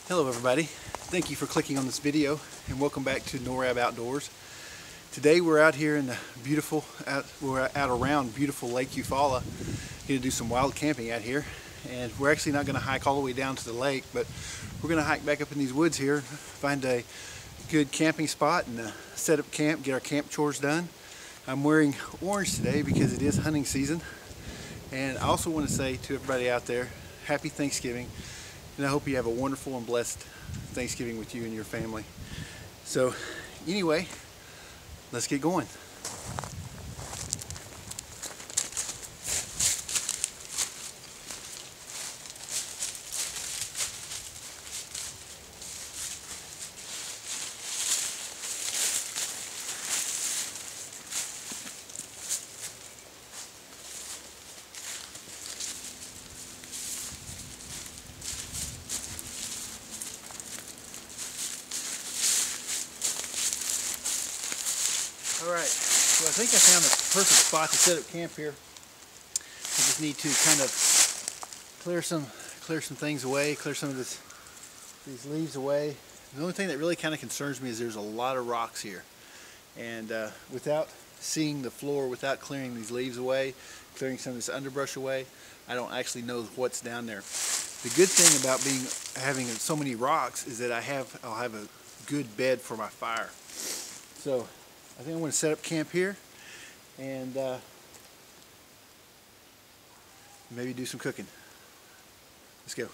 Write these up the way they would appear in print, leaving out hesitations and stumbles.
Hello everybody, thank you for clicking on this video and welcome back to NORAB Outdoors. Today we're out here in the beautiful, we're out around beautiful Lake Eufaula. Going to do some wild camping out here, and we're actually not going to hike all the way down to the lake, but we're going to hike back up in these woods here, find a good camping spot and set up camp, get our camp chores done. I'm wearing orange today because it is hunting season, and I also want to say to everybody out there, happy Thanksgiving. And I hope you have a wonderful and blessed Thanksgiving with you and your family. So anyway, let's get going. Alright, so I think I found the perfect spot to set up camp here. I just need to kind of clear some things away, clear some of these leaves away. The only thing that really kind of concerns me is there's a lot of rocks here. And without seeing the floor, without clearing these leaves away, clearing some of this underbrush away, I don't actually know what's down there. The good thing about having so many rocks is that I'll have a good bed for my fire. So I think I'm going to set up camp here and maybe do some cooking. Let's go.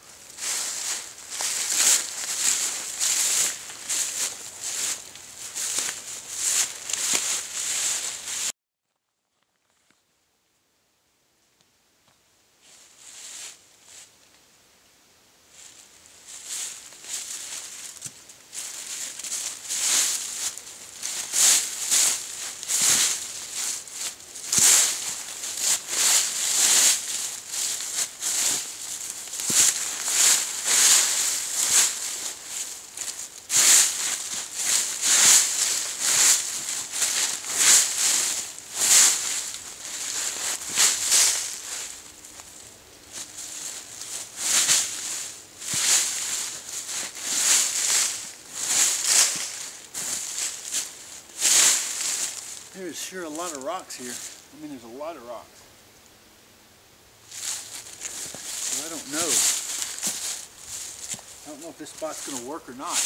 There's sure a lot of rocks here. I mean, there's a lot of rocks. So I don't know if this spot's going to work or not.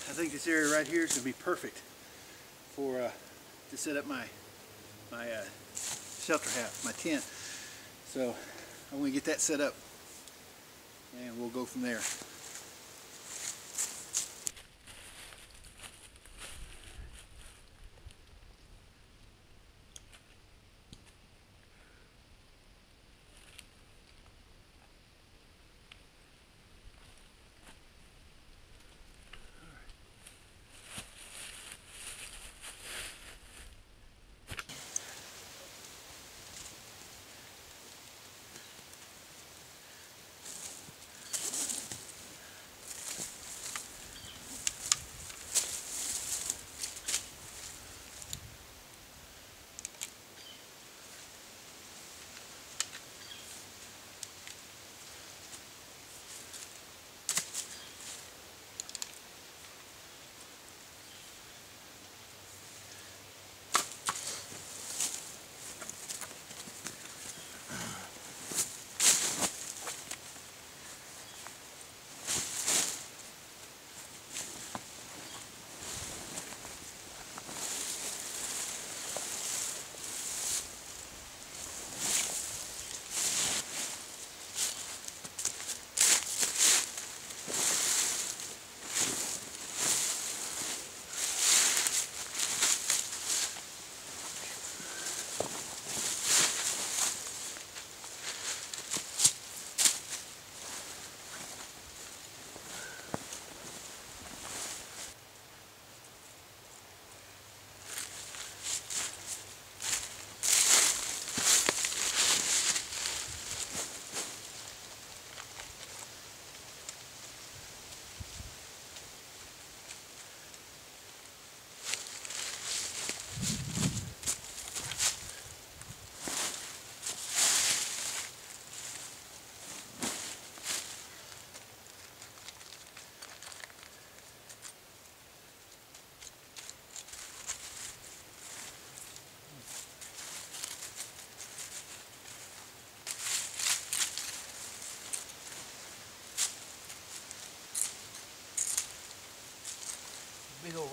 I think this area right here is going to be perfect for to set up my shelter house, my tent. So I'm going to get that set up and we'll go from there.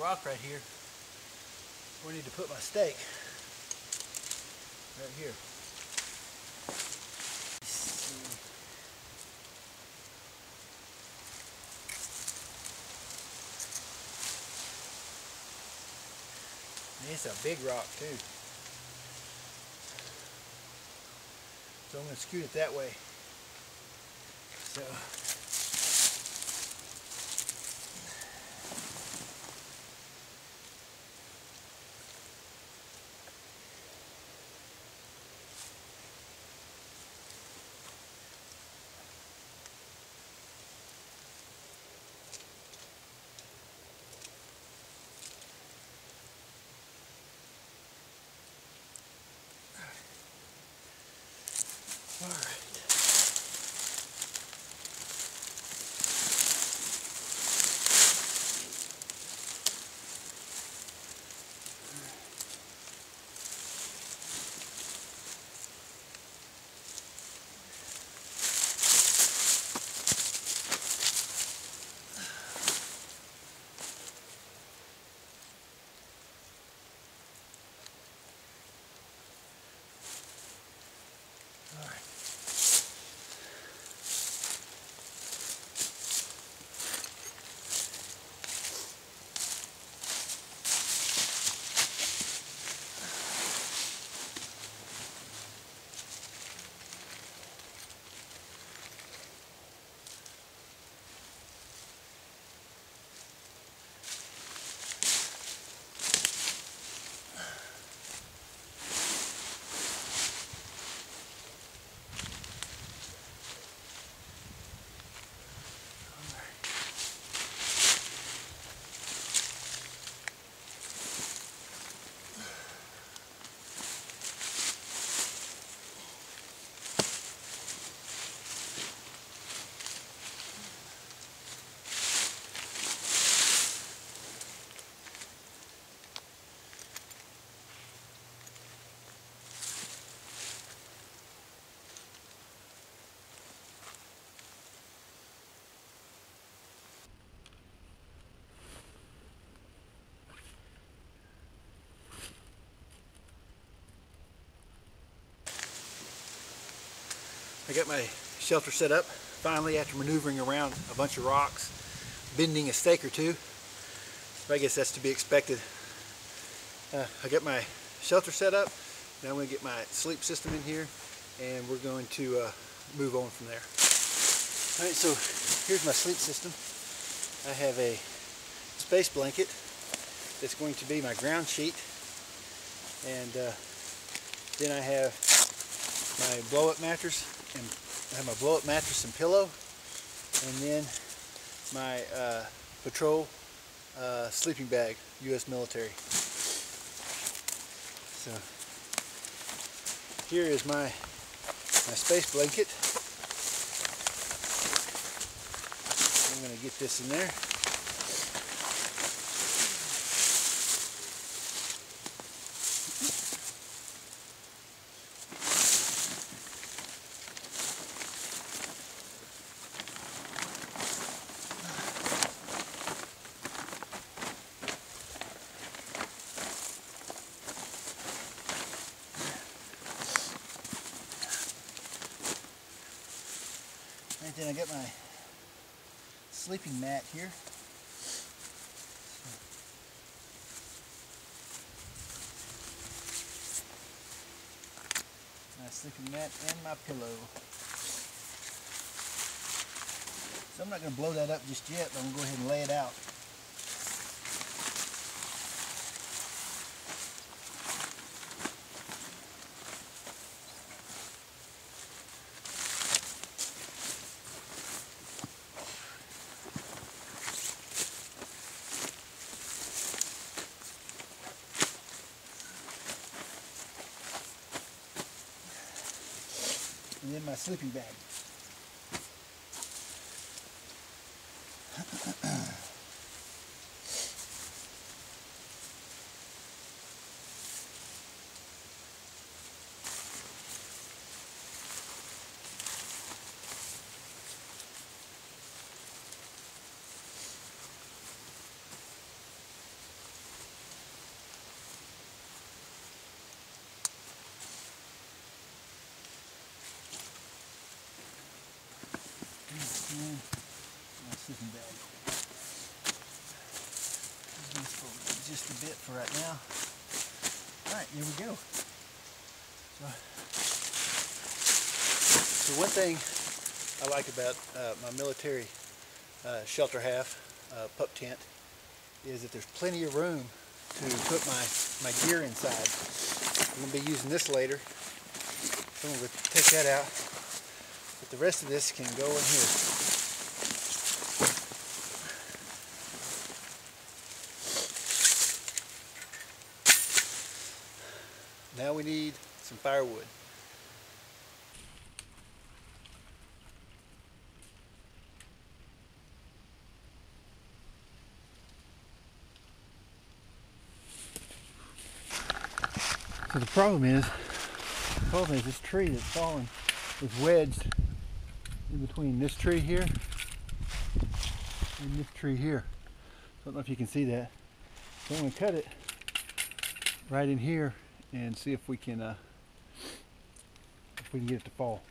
rock right here where I need to put my stake. Right here. And it's a big rock too. So I'm going to scoot it that way. So all right. I got my shelter set up finally after maneuvering around a bunch of rocks, bending a stake or two. I guess that's to be expected. I got my shelter set up. Now I'm going to get my sleep system in here and we're going to move on from there. Alright, so here's my sleep system. I have a space blanket that's going to be my ground sheet, and then I have my blow-up mattress, and I have my blow-up mattress and pillow, and then my patrol sleeping bag, U.S. military. So here is my space blanket. I'm going to get this in there. And then I got my sleeping mat here. My sleeping mat and my pillow. So I'm not going to blow that up just yet, but I'm going to go ahead and lay it out. And then my sleeping bag. Just a bit for right now. Alright, here we go. So one thing I like about my military shelter half pup tent is that there's plenty of room to put my gear inside. I'm going to be using this later, so I'm going to take that out, but the rest of this can go in here. Now we need some firewood. So the problem is this tree that's fallen is wedged in between this tree here and this tree here. I don't know if you can see that. So I'm going to cut it right in here and see if we can get it to fall.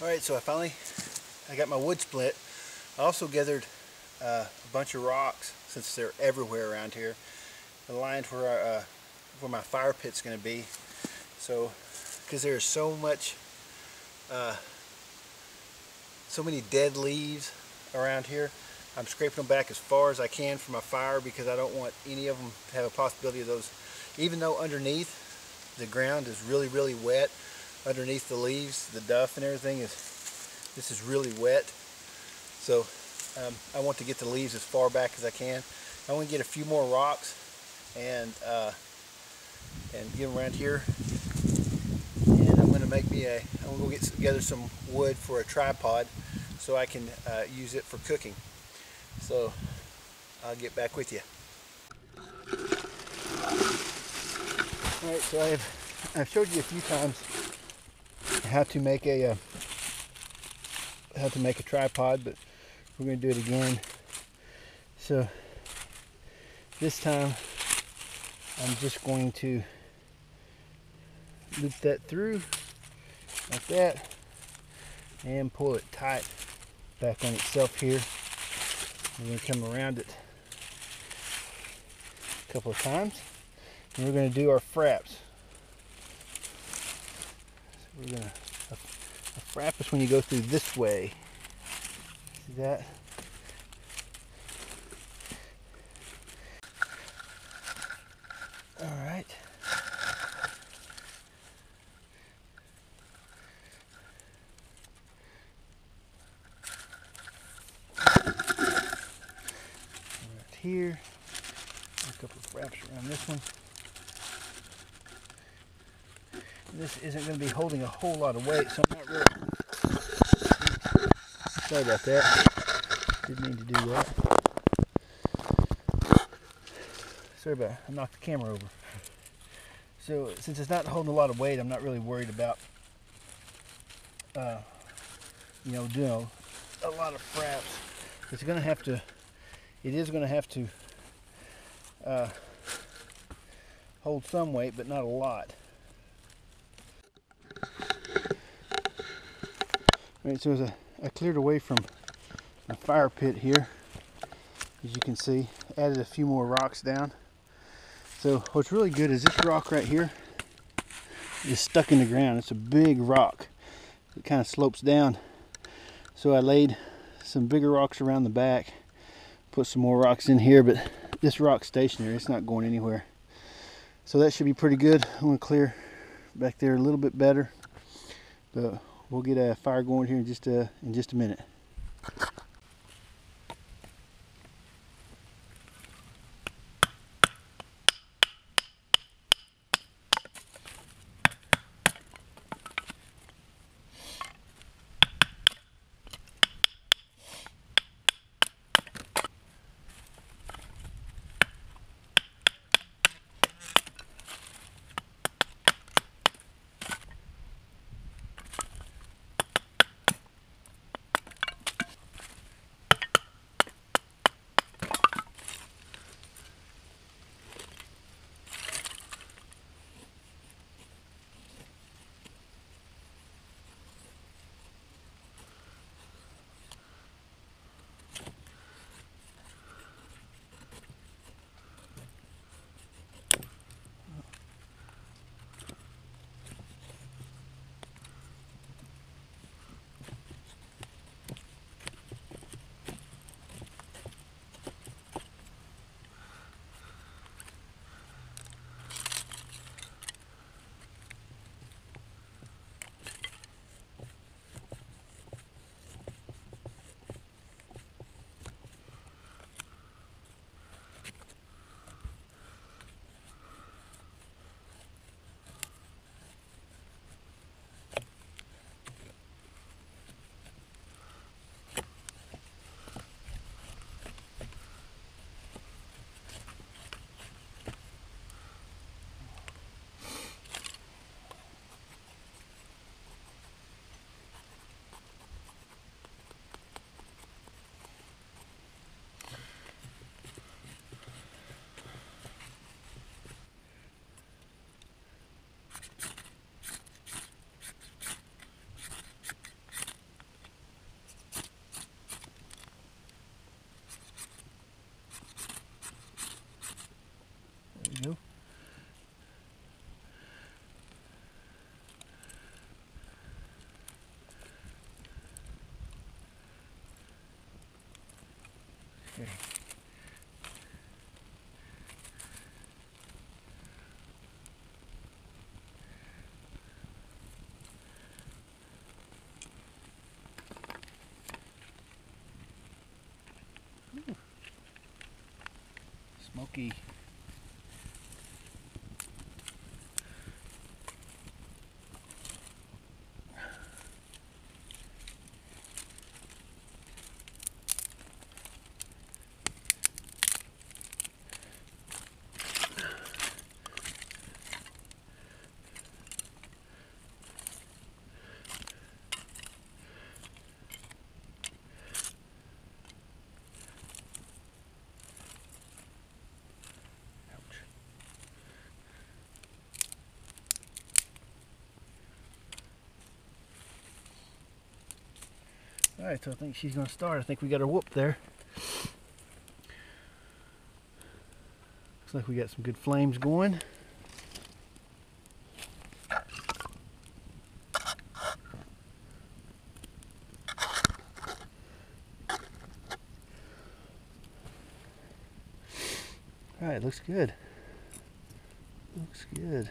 Alright, so I got my wood split. I also gathered a bunch of rocks, since they're everywhere around here, aligned where my fire pit's going to be. So, because there's so many dead leaves around here, I'm scraping them back as far as I can for my fire, because I don't want any of them to have a possibility of those. Even though underneath the ground is really, really wet, underneath the leaves, the duff and everything, this is really wet. So I want to get the leaves as far back as I can. I want to get a few more rocks and get them around here. And I'm going to I'm going to go get together some wood for a tripod so I can use it for cooking. So I'll get back with you. Alright, so I've showed you a few times how to make a tripod, but we're going to do it again. So this time I'm just going to loop that through like that and pull it tight back on itself here. We're going to come around it a couple of times, and we're going to do our fraps. So we're going to, a frap is when you go through this way. See that? All right. Right here. A couple of fraps around this one. This isn't going to be holding a whole lot of weight, so I'm not really... Sorry about that. Didn't mean to do that. Sorry about it. I knocked the camera over. So since it's not holding a lot of weight, I'm not really worried about doing a lot of fraps. It's going to have to. It is going to have to hold some weight, but not a lot. Alright, so as I cleared away from my fire pit here, as you can see, added a few more rocks down. So what's really good is this rock right here is stuck in the ground. It's a big rock. It kind of slopes down. So I laid some bigger rocks around the back, put some more rocks in here, but this rock's stationary. It's not going anywhere. So that should be pretty good. I'm going to clear back there a little bit better, but we'll get a fire going here in just a minute. There you go. Okay. Ooh. Smoky. Alright, so I think she's going to start. I think we got her whooped there. Looks like we got some good flames going. Alright, looks good. Looks good.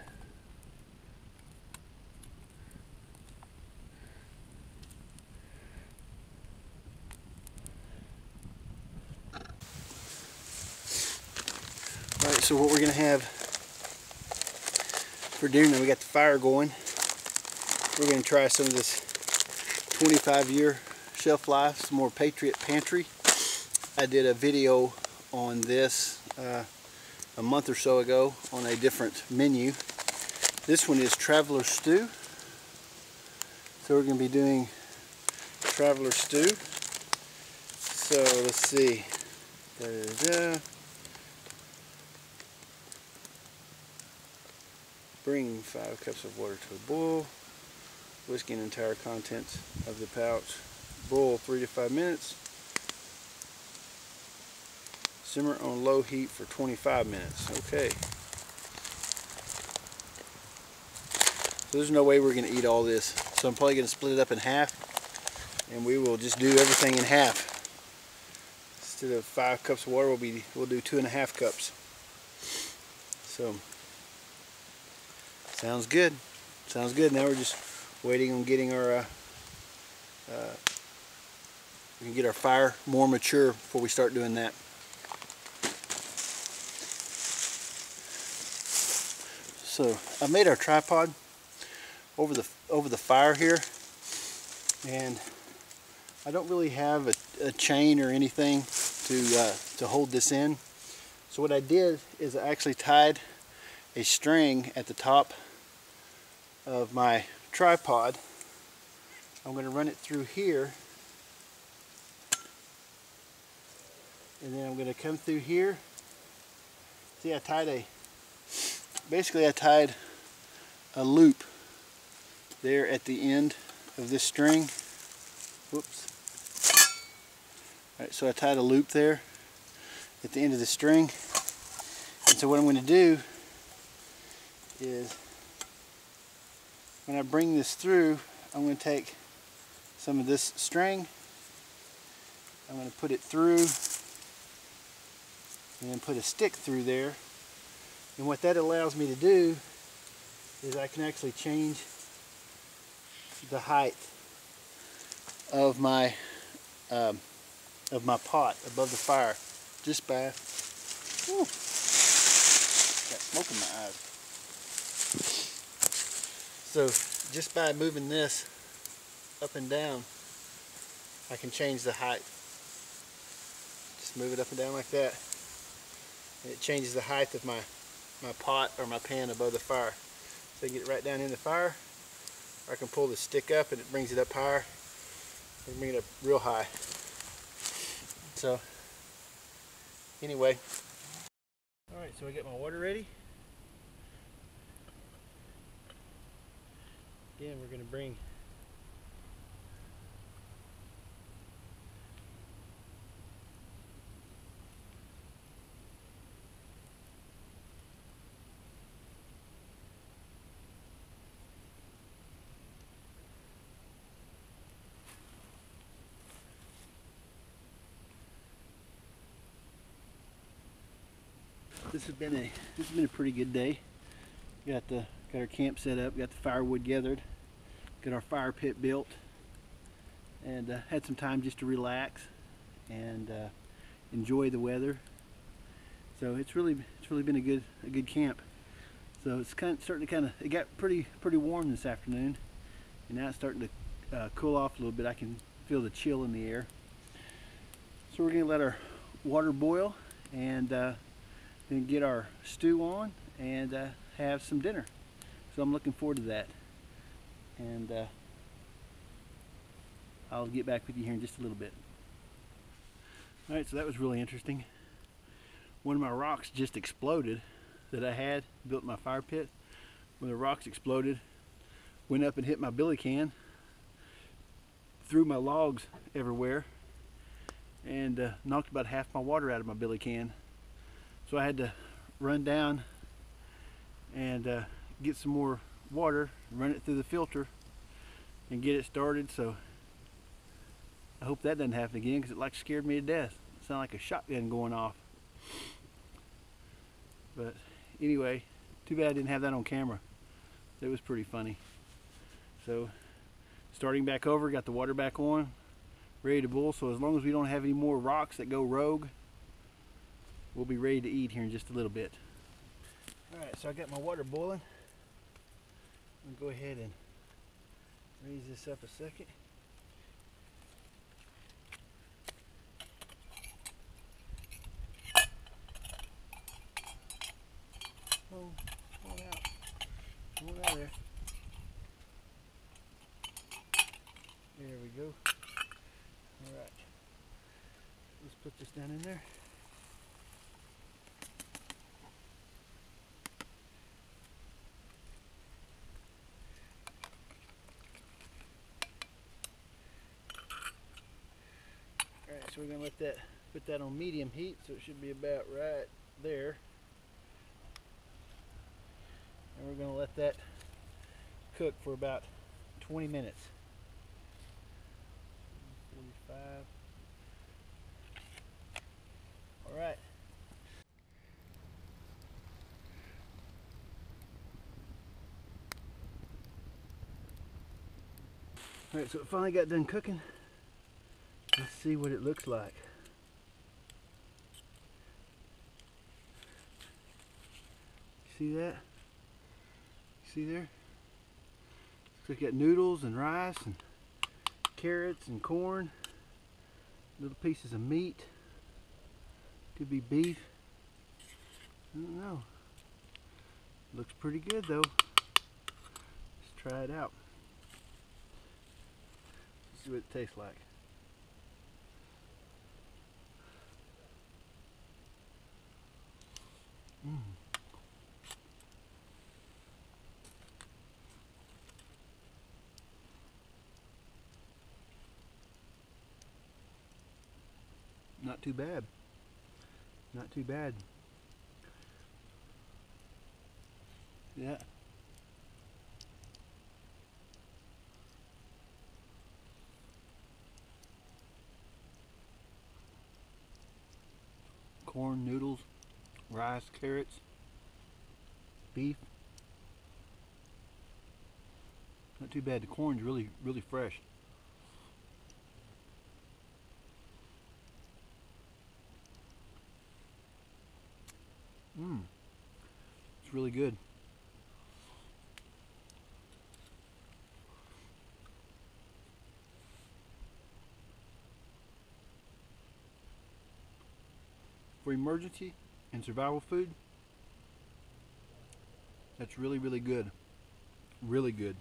Alright, so what we're going to have for dinner, we got the fire going. We're going to try some of this 25-year shelf life, some more Patriot Pantry. I did a video on this a month or so ago on a different menu. This one is Traveler Stew. So we're going to be doing Traveler Stew. So let's see. Bring 5 cups of water to a boil. Whisk in entire contents of the pouch. Boil 3 to 5 minutes. Simmer on low heat for 25 minutes. Okay. So there's no way we're going to eat all this. So I'm probably going to split it up in half. And we will just do everything in half. Instead of 5 cups of water, we'll do 2.5 cups. So Sounds good. Sounds good. Now we're just waiting on getting our we can get our fire more mature before we start doing that. So I made our tripod over the fire here, and I don't really have a chain or anything to hold this in. So what I did is I actually tied a string at the top of my tripod. I'm going to run it through here, and then I'm going to come through here. See, I tied basically I tied a loop there at the end of this string. Whoops. Alright, so I tied a loop there at the end of the string. And so what I'm going to do is, when I bring this through, I'm going to take some of this string, I'm going to put it through, and then put a stick through there. And what that allows me to do is I can actually change the height of my pot above the fire just by, whew, got smoke in my eyes. So just by moving this up and down, I can change the height. Just move it up and down like that, and it changes the height of my pot or my pan above the fire. So I can get it right down in the fire, or I can pull the stick up and it brings it up higher, and bring it up real high. So anyway, alright, so I got my water ready. Again, we're going to bring This has been a pretty good day. Got our camp set up, got the firewood gathered, got our fire pit built, and had some time just to relax and enjoy the weather. So it's really been a good camp. So it's starting to it got pretty warm this afternoon, and now it's starting to cool off a little bit. I can feel the chill in the air. So we're going to let our water boil and then get our stew on and have some dinner. So I'm looking forward to that, and I'll get back with you here in just a little bit. Alright, so that was really interesting. One of my rocks just exploded that I had built in my fire pit. When the rocks exploded, went up and hit my billy can, threw my logs everywhere, and knocked about half my water out of my billy can. So I had to run down and get some more water, run it through the filter, and get it started. So I hope that doesn't happen again, because it scared me to death. It sounded like a shotgun going off. But anyway, too bad I didn't have that on camera. It was pretty funny. So starting back over, got the water back on, ready to boil. So as long as we don't have any more rocks that go rogue, we'll be ready to eat here in just a little bit. Alright, so I got my water boiling. I'm going to go ahead and raise this up a second. Come on out. Come on out there. There we go. Alright. Let's put this down in there. Alright, so we're going to put that on medium heat, so it should be about right there. And we're going to let that cook for about 20 minutes. 45. Alright. Alright, so it finally got done cooking. Let's see what it looks like. See that? See there? Looks like you got noodles and rice and carrots and corn. Little pieces of meat. Could be beef. I don't know. Looks pretty good though. Let's try it out. See what it tastes like. Not too bad. Not too bad. Yeah. Corn, noodles, rice, carrots, beef. Not too bad. The corn's really fresh. It's really good. For emergency and survival food, that's really good. Really good.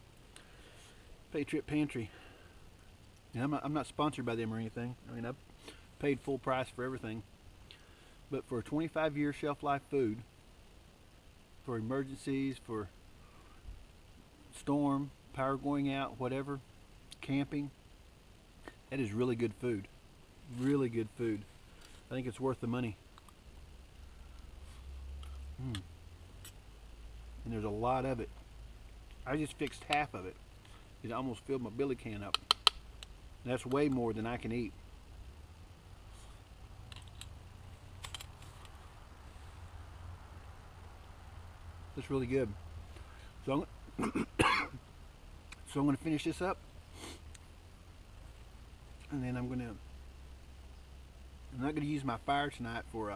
Patriot Pantry. And I'm not sponsored by them or anything. I mean, I've paid full price for everything. But for 25-year shelf life food, for emergencies, for storm, power going out, whatever, camping, that is really good food. Really good food. I think it's worth the money. And there's a lot of it. I just fixed half of it. It almost filled my billy can up. That's way more than I can eat. That's really good. So I'm going to finish this up, and then I'm not going to use my fire tonight for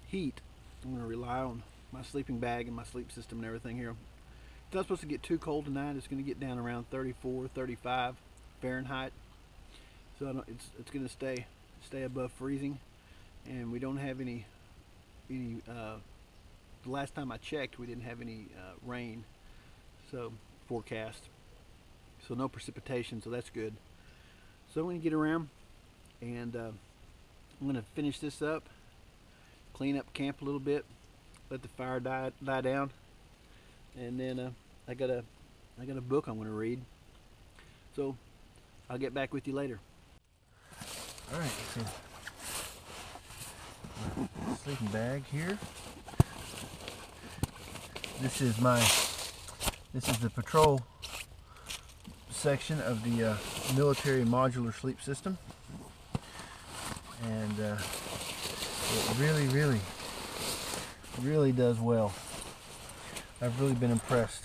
heat. I'm going to rely on my sleeping bag and my sleep system and everything here. It's not supposed to get too cold tonight. It's going to get down around 34, 35 Fahrenheit. So it's going to stay above freezing, and we don't have any the last time I checked, we didn't have any rain, so forecast. So no precipitation, so that's good. So I'm going to get around, and I'm going to finish this up, clean up camp a little bit, let the fire die down, and then I got a book I'm going to read. So I'll get back with you later. All right, so sleeping bag here. This is the patrol section of the military modular sleep system, and it really does well. I've really been impressed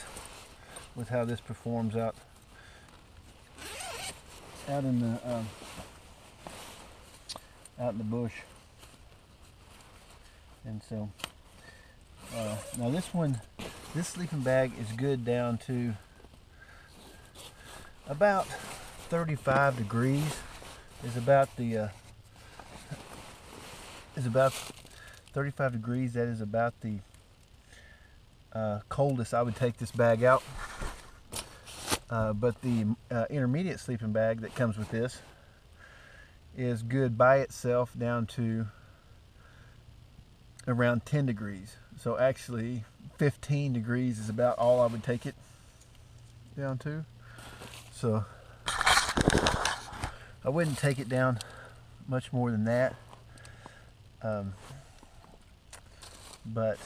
with how this performs out in the bush. And so now this sleeping bag is good down to about 35 degrees. Is about 35 degrees. That is about the coldest I would take this bag out. But the intermediate sleeping bag that comes with this is good by itself down to around 10 degrees. So actually 15 degrees is about all I would take it down to. So I wouldn't take it down much more than that. But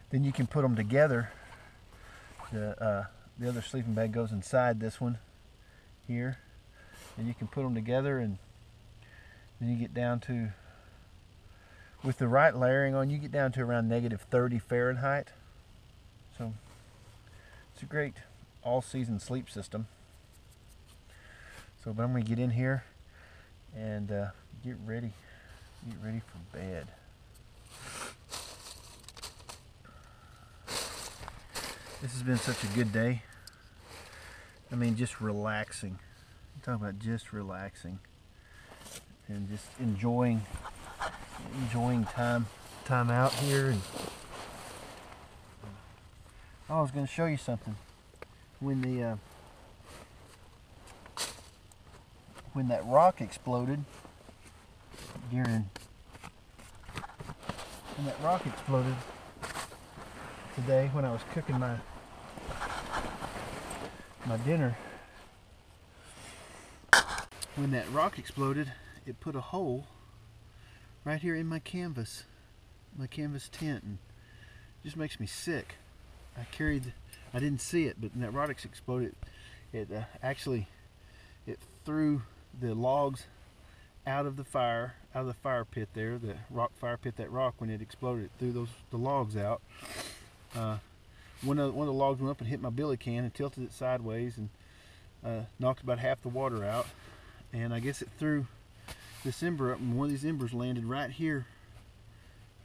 then you can put them together. The other sleeping bag goes inside this one here, and you can put them together, and then you get down to, with the right layering on, you get down to around -30 Fahrenheit. So It's a great all-season sleep system. So, but I'm going to get in here and get ready for bed. This has been such a good day. I mean, just relaxing. I'm talking about just relaxing and just enjoying time out here. And I was going to show you something. When that rock exploded today, when I was cooking my dinner, when that rock exploded, it put a hole right here in my canvas tent, and it just makes me sick. I didn't see it, but when that rock exploded, it threw the logs out of the fire pit there, the fire pit. That rock, when it exploded, it threw the logs out. One of the logs went up and hit my billy can and tilted it sideways and knocked about half the water out. And I guess it threw this ember up, and one of these embers landed right here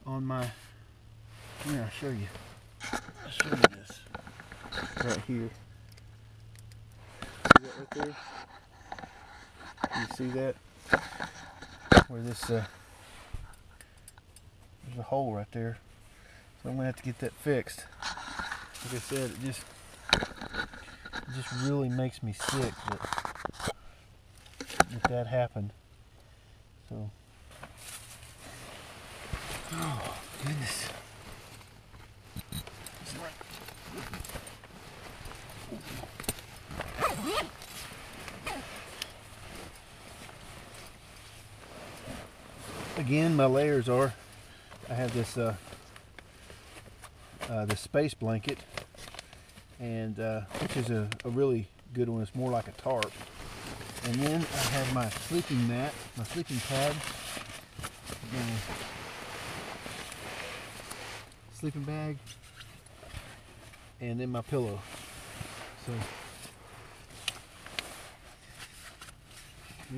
on my. Here, I'll show you. I'll show you this right here. See that right there? You see that? Where this there's a hole right there. So I'm gonna have to get that fixed. Like I said, it just really makes me sick that happened. So, oh goodness. Again, my layers are, I have this this space blanket, and which is a really good one. It's more like a tarp. And then I have my sleeping mat, my sleeping pad, sleeping bag, and then my pillow. So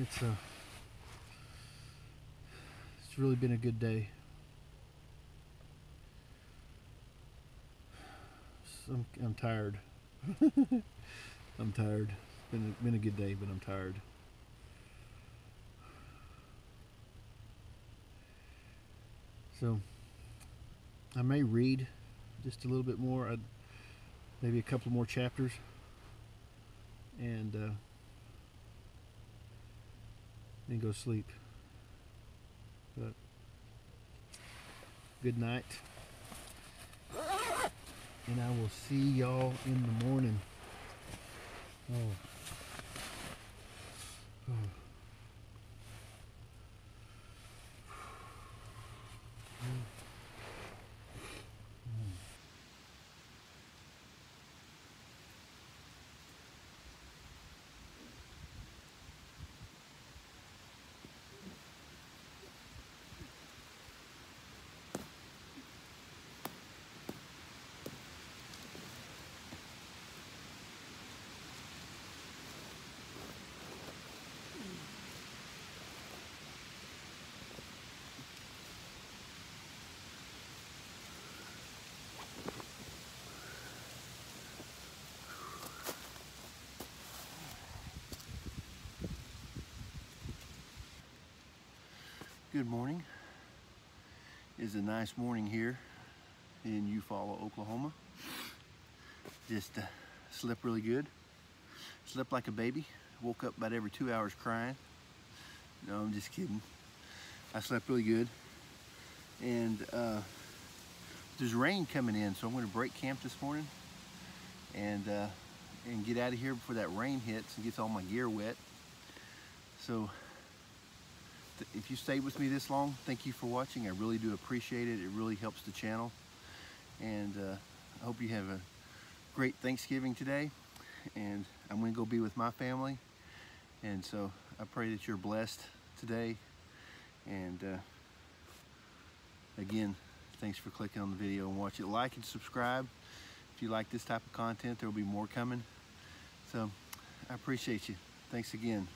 it's really been a good day. I'm tired. I'm tired. It's been a good day, but I'm tired. So I may read just a little bit more, maybe a couple more chapters, and then go sleep. But good night, and I will see y'all in the morning. Oh. Oh. Good morning. It's a nice morning here in Eufaula, Oklahoma. Just slept really good. Slept like a baby. Woke up about every 2 hours crying. No, I'm just kidding. I slept really good. And there's rain coming in, so I'm going to break camp this morning and get out of here before that rain hits and gets all my gear wet. So if you stayed with me this long, thank you for watching. I really do appreciate it. It really helps the channel. And I hope you have a great Thanksgiving today. And I'm going to go be with my family. And so I pray that you're blessed today. And again, thanks for clicking on the video and watch it. Like and subscribe. If you like this type of content, there will be more coming. So I appreciate you. Thanks again.